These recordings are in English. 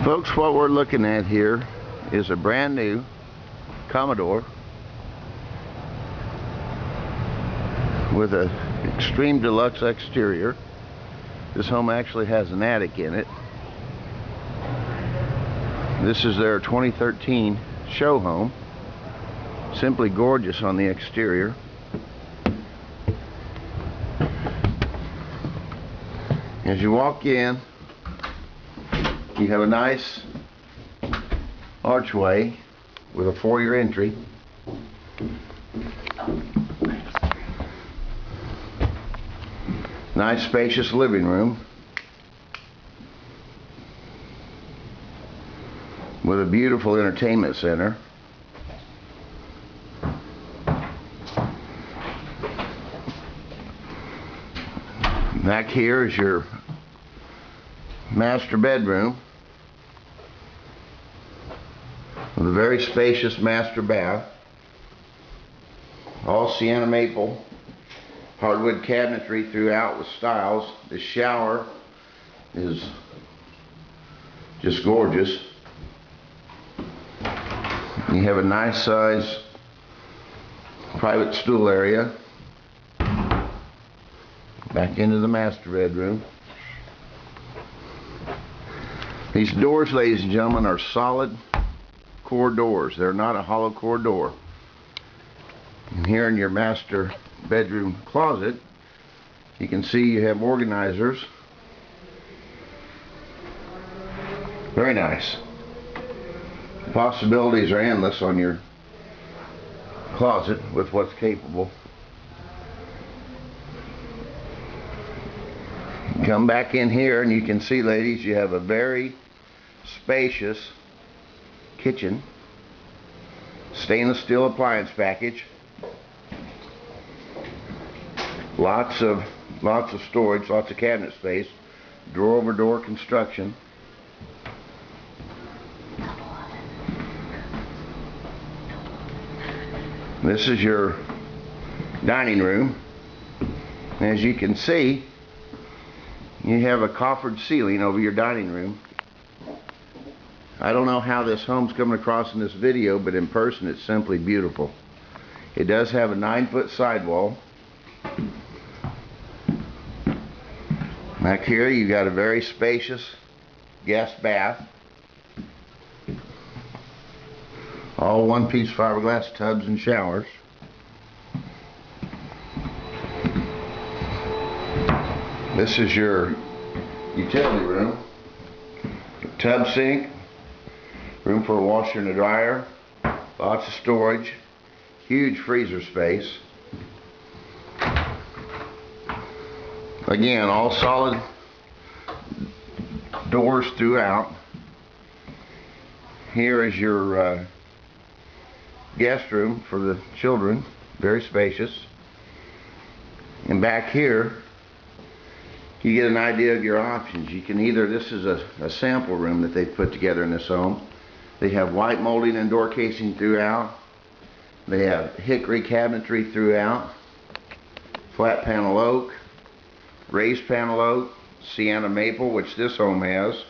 Folks, what we're looking at here is a brand new Commodore with an extreme deluxe exterior. This home actually has an attic in it. This is their 2013 show home. Simply gorgeous on the exterior. As you walk in, you have a nice archway with a foyer entry. Nice spacious living room with a beautiful entertainment center. Back here is your master bedroom with a very spacious master bath, all sienna maple hardwood cabinetry throughout with styles. The shower is just gorgeous. You have a nice size private stool area. Back into the master bedroom. These doors, ladies and gentlemen, are solid core doors. They're not a hollow core door. And here in your master bedroom closet, you can see you have organizers. Very nice. The possibilities are endless on your closet with what's capable. Come back in here and you can see, ladies, you have a very spacious kitchen, stainless steel appliance package, lots of storage, lots of cabinet space, drawer over door construction. This is your dining room. As you can see, you have a coffered ceiling over your dining room. I don't know how this home's coming across in this video, but in person it's simply beautiful. It does have a 9-foot sidewall. Back here you got a very spacious guest bath. All one-piece fiberglass tubs and showers. This is your utility room. Tub sink, room for a washer and a dryer, lots of storage, huge freezer space. Again, all solid doors throughout. Here is your guest room for the children, very spacious. And back here you get an idea of your options. You can either, this is a sample room that they've put together in this home. They have white molding and door casing throughout. They have hickory cabinetry throughout, flat panel oak, raised panel oak, sienna maple, which this home has.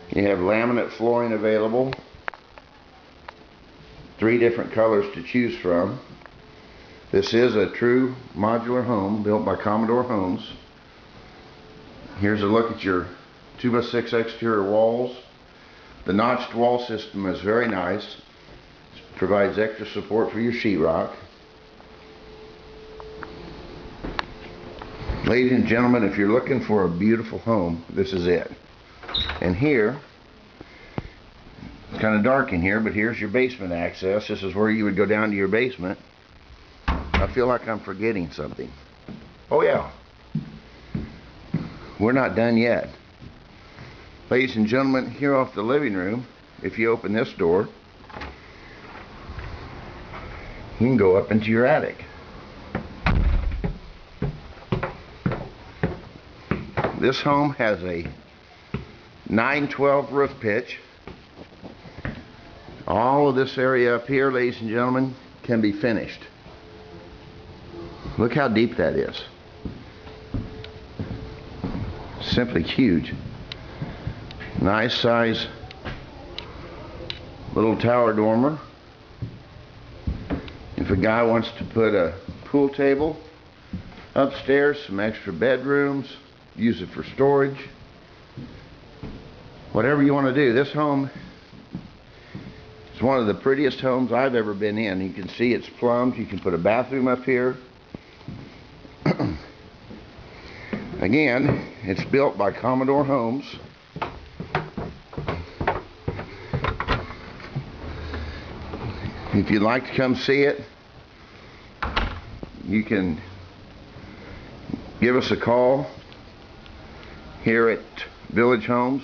You have laminate flooring available, 3 different colors to choose from. This is a true modular home built by Commodore Homes. Here's a look at your 2x6 exterior walls. The notched wall system is very nice. It provides extra support for your sheetrock. Ladies and gentlemen, if you're looking for a beautiful home, this is it. And here, it's kind of dark in here, but here's your basement access. This is where you would go down to your basement. I feel like I'm forgetting something. Oh yeah. We're not done yet. Ladies and gentlemen, here off the living room, if you open this door, you can go up into your attic. This home has a 9/12 roof pitch. All of this area up here, ladies and gentlemen, can be finished. Look how deep that is. Simply huge. Nice size little tower dormer. If a guy wants to put a pool table upstairs, some extra bedrooms, use it for storage, whatever you want to do. This home is one of the prettiest homes I've ever been in. You can see it's plumbed. You can put a bathroom up here. Again, it's built by Commodore Homes. If you'd like to come see it, you can give us a call here at Village Homes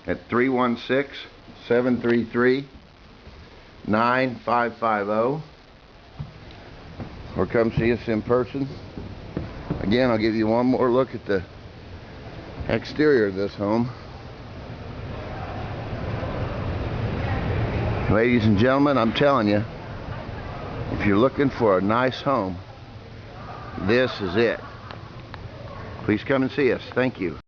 at 316-733-9550, or come see us in person. Again, I'll give you one more look at the exterior of this home. Ladies and gentlemen, I'm telling you, if you're looking for a nice home, this is it. Please come and see us. Thank you.